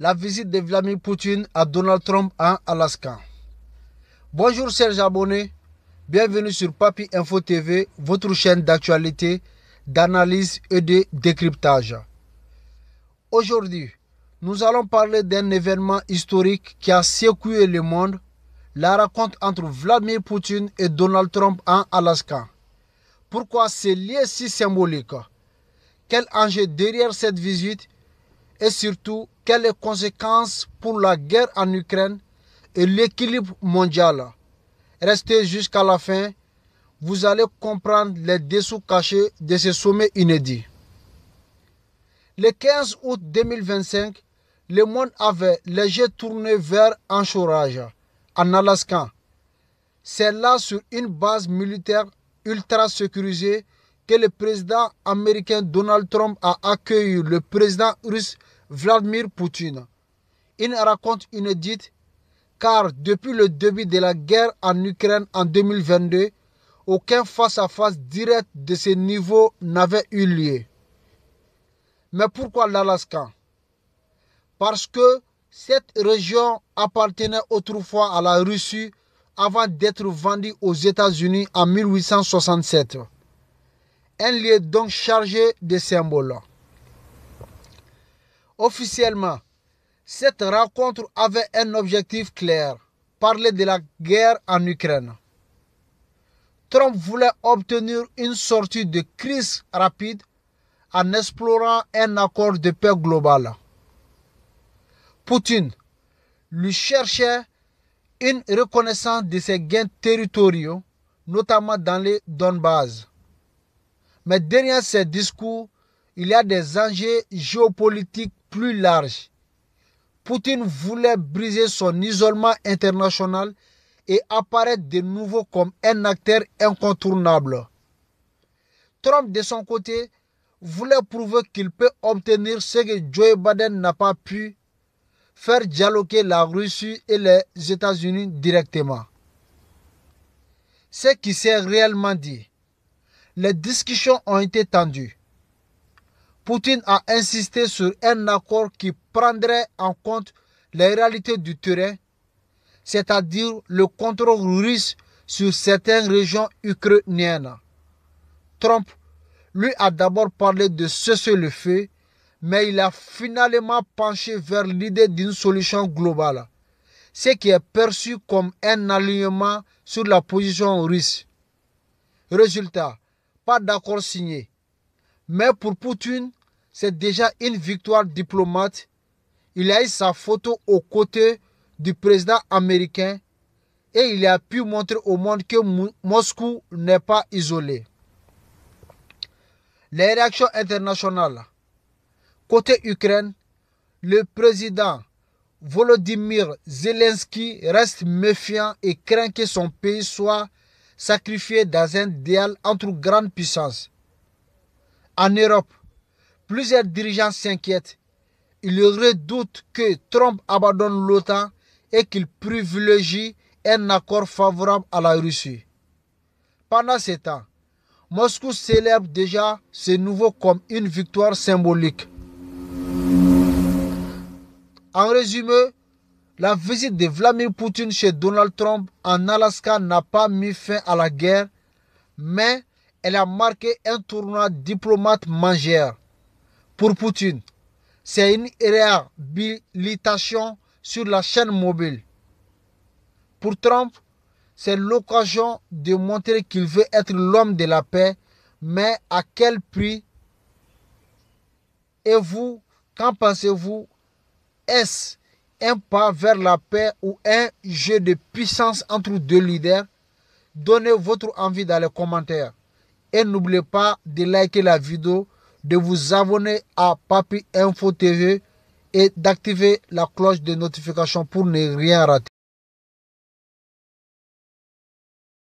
la visite de Vladimir Poutine à Donald Trump en Alaska. Bonjour chers abonnés, bienvenue sur Papi Info TV, votre chaîne d'actualité, d'analyse et de décryptage. Aujourd'hui, nous allons parler d'un événement historique qui a secoué le monde, la rencontre entre Vladimir Poutine et Donald Trump en Alaska. Pourquoi ce lien si symbolique? Quel enjeu derrière cette visite? Et surtout, quelles conséquences pour la guerre en Ukraine et l'équilibre mondial? Restez jusqu'à la fin, vous allez comprendre les dessous cachés de ce sommet inédit. Le 15 août 2025, le monde avait les yeux tournés vers Anchorage, en Alaska. C'est là, sur une base militaire ultra sécurisée, que le président américain Donald Trump a accueilli le président russe Vladimir Poutine. Une rencontre inédite car depuis le début de la guerre en Ukraine en 2022, aucun face-à-face direct de ce niveau n'avait eu lieu. Mais pourquoi l'Alaska? Parce que cette région appartenait autrefois à la Russie avant d'être vendue aux États-Unis en 1867. Un lieu donc chargé de symboles. Officiellement, cette rencontre avait un objectif clair, parler de la guerre en Ukraine. Trump voulait obtenir une sortie de crise rapide en explorant un accord de paix global. Poutine lui cherchait une reconnaissance de ses gains territoriaux, notamment dans les Donbass. Mais derrière ces discours, il y a des enjeux géopolitiques plus larges. Poutine voulait briser son isolement international et apparaître de nouveau comme un acteur incontournable. Trump, de son côté, voulait prouver qu'il peut obtenir ce que Joe Biden n'a pas pu, faire dialoguer la Russie et les États-Unis directement. Ce qui s'est réellement dit. Les discussions ont été tendues. Poutine a insisté sur un accord qui prendrait en compte les réalités du terrain, c'est-à-dire le contrôle russe sur certaines régions ukrainiennes. Trump, lui, a d'abord parlé de cesser le feu, mais il a finalement penché vers l'idée d'une solution globale, ce qui est perçu comme un alignement sur la position russe. Résultat, pas d'accord signé. Mais pour Poutine, c'est déjà une victoire diplomate. Il a eu sa photo aux côtés du président américain et il a pu montrer au monde que Moscou n'est pas isolé. Les réactions internationales. Côté Ukraine, le président Volodymyr Zelensky reste méfiant et craint que son pays soit sacrifié dans un duel entre grandes puissances. En Europe, plusieurs dirigeants s'inquiètent. Ils redoutent que Trump abandonne l'OTAN et qu'il privilégie un accord favorable à la Russie. Pendant ce temps, Moscou célèbre déjà ce nouveau comme une victoire symbolique. En résumé, la visite de Vladimir Poutine chez Donald Trump en Alaska n'a pas mis fin à la guerre, mais elle a marqué un tournoi diplomate majeur. Pour Poutine, c'est une réhabilitation sur la chaîne mobile. Pour Trump, c'est l'occasion de montrer qu'il veut être l'homme de la paix, mais à quel prix? Et vous, qu'en pensez-vous? Est-ce un pas vers la paix ou un jeu de puissance entre deux leaders? Donnez votre avis dans les commentaires. Et n'oubliez pas de liker la vidéo, de vous abonner à Papi Info TV et d'activer la cloche de notification pour ne rien rater.